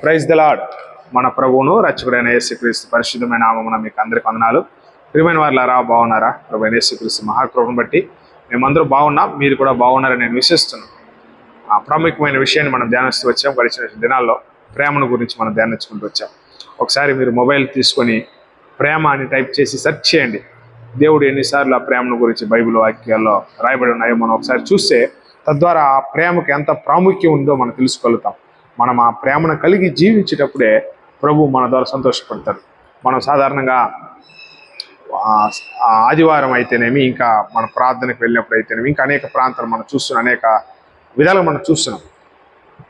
Praise the lord. మన ప్రభువును రక్షకుడైన యేసుక్రీస్తు పరిశుద్ధమైన నామమున మీకు అందరికి వందనాలు. ప్రియమైన వారులారా, బాగున్నారా? ప్రభు యేసుక్రీస్తు మహాకృపను బట్టి మేమందరూ బాగున్నాం, మీరు కూడా బాగున్నారని నేను విశ్వసిస్తున్నాను. ప్రాముఖ్యమైన విషయాన్ని మనం ధ్యానిస్తూ వచ్చాం. గడిచిన దినాల్లో ప్రేమను గురించి మనం ధ్యానించుకుంటూ వచ్చాం. ఒకసారి మీరు మొబైల్ తీసుకొని ప్రేమ అని టైప్ చేసి సెర్చ్ చేయండి. దేవుడు ఎన్నిసార్లు ఆ ప్రేమను గురించి బైబిల్ వాక్యాల్లో రాయబడి ఉన్నాయో మనం ఒకసారి చూస్తే, తద్వారా ఆ ప్రేమకు ఎంత ప్రాముఖ్యం ఉందో మనం తెలుసుకోగలుగుతాం. మనం ఆ ప్రేమను కలిగి జీవించేటప్పుడే ప్రభు మన ద్వారా సంతోషపడతారు. మనం సాధారణంగా ఆదివారం అయితేనేమి, ఇంకా మన ప్రార్థనకు వెళ్ళినప్పుడు అయితేనేమి, ఇంకా అనేక ప్రాంతాలు మనం చూస్తున్నాం, అనేక విధాలుగా మనం చూస్తున్నాం.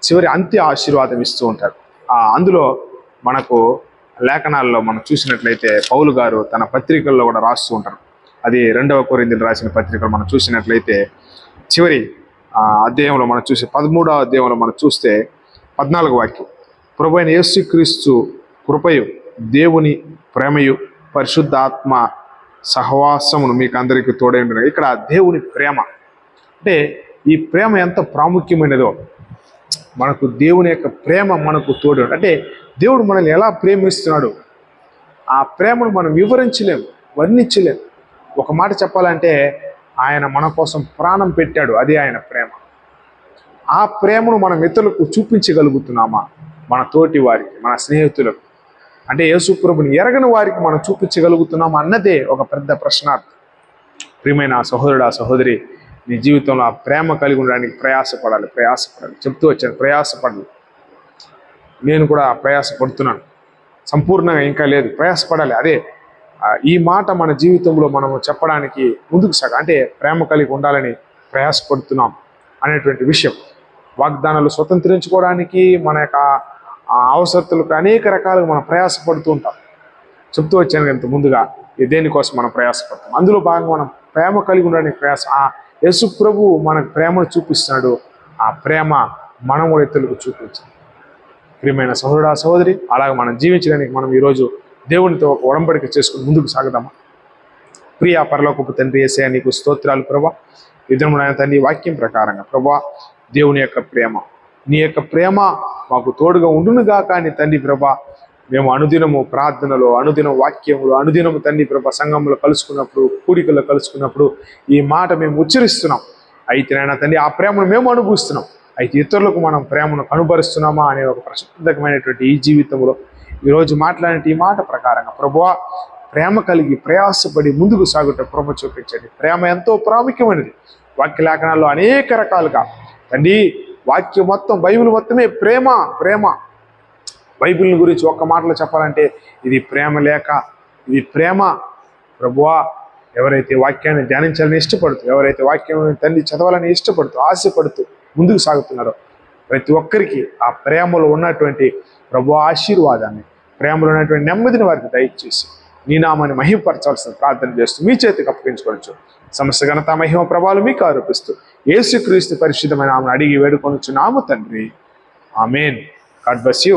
చివరి అంత్య ఆశీర్వాదం ఇస్తూ ఉంటారు. అందులో మనకు లేఖనాల్లో మనం చూసినట్లయితే పౌలు గారు తన పత్రికల్లో కూడా రాస్తూ ఉంటారు. అది 2వ కొరింథీయులకు రాసిన పత్రికలు మనం చూసినట్లయితే చివరి అధ్యాయంలో మనం చూసి 13వ అధ్యాయంలో మనం చూస్తే 14వ వాక్యం, ప్రభు అయిన యేసుక్రీస్తు కృపయు దేవుని ప్రేమయు పరిశుద్ధాత్మ సహవాసమును మీకు అందరికీ తోడై ఉంటుంది. ఇక్కడ దేవుని ప్రేమ అంటే ఈ ప్రేమ ఎంత ప్రాముఖ్యమైనదో, మనకు దేవుని యొక్క ప్రేమ మనకు తోడు. అంటే దేవుడు మనల్ని ఎలా ప్రేమిస్తున్నాడు, ఆ ప్రేమను మనం వివరించలేము, వర్ణించలేము. ఒక మాట చెప్పాలంటే, ఆయన మన కోసం ప్రాణం పెట్టాడు, అది ఆయన ప్రేమ. ఆ ప్రేమను మనం ఇతరులకు చూపించగలుగుతున్నామా? మన తోటి వారికి, మన స్నేహితులకు, అంటే యేసు ప్రభుని ఎరగని వారికి మనం చూపించగలుగుతున్నామా అన్నదే ఒక పెద్ద ప్రశ్నార్థం. ప్రియమైన సహోదరుడు, సహోదరి, నీ జీవితంలో ఆ ప్రేమ కలిగి ఉండడానికి ప్రయాసపడాలి. చెప్తూ వచ్చాను, ప్రయాసపడాలి. నేను కూడా ప్రయాసపడుతున్నాను, సంపూర్ణంగా ఇంకా లేదు, ప్రయాసపడాలి. అదే ఈ మాట మన జీవితంలో మనం చెప్పడానికి ముందుకు అంటే ప్రేమ కలిగి ఉండాలని ప్రయాసపడుతున్నాం అనేటువంటి విషయం. వాగ్దానాలు స్వతంత్రించుకోవడానికి, మన యొక్క అవసరతలకు అనేక రకాలుగా మనం ప్రయాసపడుతూ ఉంటాం. చెప్తూ వచ్చాను ఇంత ముందుగా, దేనికోసం మనం ప్రయాసపడతాం. అందులో భాగంగా మనం ప్రేమ కలిగి ఉండడానికి యేసు ప్రభు మనకు ప్రేమను చూపిస్తున్నాడు. ఆ ప్రేమ మనం కూడా ఇతరులకు చూపించాలి. ప్రియమైన సహోదరుడా, సహోదరి, అలాగే మనం జీవించడానికి మనం ఈరోజు దేవునితో ఒక ఒడంబడిక చేసుకుని ముందుకు సాగుదామా? ప్రియ పరలోకపు తండ్రి యేసయ్య, నీకు స్తోత్రాలు ప్రభా. యుద్ధముడైన తండ్రి, వాక్యం ప్రకారంగా ప్రభా, దేవుని యొక్క ప్రేమ, నీ యొక్క ప్రేమ మాకు తోడుగా ఉండునుగా. కానీ తండ్రి ప్రభా, మేము అనుదినము ప్రార్థనలో, అనుదినం వాక్యములు, అనుదినము తండ్రి ప్రభా సంఘంలో కలుసుకున్నప్పుడు, కూడికల్లో కలుసుకున్నప్పుడు ఈ మాట మేము ఉచ్చరిస్తున్నాం. అయితే నాయన తండ్రి, ఆ ప్రేమను మేము అనుభవిస్తున్నాం. అయితే ఇతరులకు మనం ప్రేమను కనుబరుస్తున్నామా అనే ఒక ప్రశ్నార్థకమైనటువంటి ఈ జీవితంలో ఈరోజు మాట్లాడిన ఈ మాట ప్రకారంగా ప్రభువా, ప్రేమ కలిగి ప్రయాసపడి ముందుకు సాగుట కృప చూపించండి. ప్రేమ ఎంతో ప్రాముఖ్యమైనది. వాక్య లేఖనాల్లో అనేక రకాలుగా తండ్రి, వాక్యం మొత్తం, బైబిల్ మొత్తమే ప్రేమ. ప్రేమ బైబిల్ని గురించి ఒక్క మాటలో చెప్పాలంటే ఇది ప్రేమ లేఖ, ఇది ప్రేమ. ప్రభువా, ఎవరైతే వాక్యాన్ని ధ్యానించాలని ఇష్టపడుతూ, ఎవరైతే వాక్యాన్ని తండ్రి చదవాలని ఇష్టపడుతూ, ఆశపడుతూ ముందుకు సాగుతున్నారో ప్రతి ఒక్కరికి ఆ ప్రేమలో ఉన్నటువంటి ప్రభు ఆశీర్వాదాన్ని, ప్రేమలో ఉన్నటువంటి నెమ్మదిని వారికి దయచేసి నీ నామాన్ని మహిమపరచాల్సిన ప్రార్థన చేస్తూ మీ చేతికి అప్పగించుకోవచ్చు. సమస్త ఘనత, మహిమ, ప్రభావాలు మీకు ఆరోపిస్తూ యేసుక్రీస్తు పరిశుద్ధమైన నామమున అడిగి వేడుకొనుచున్నాము తండ్రి. ఆమేన్. God bless you.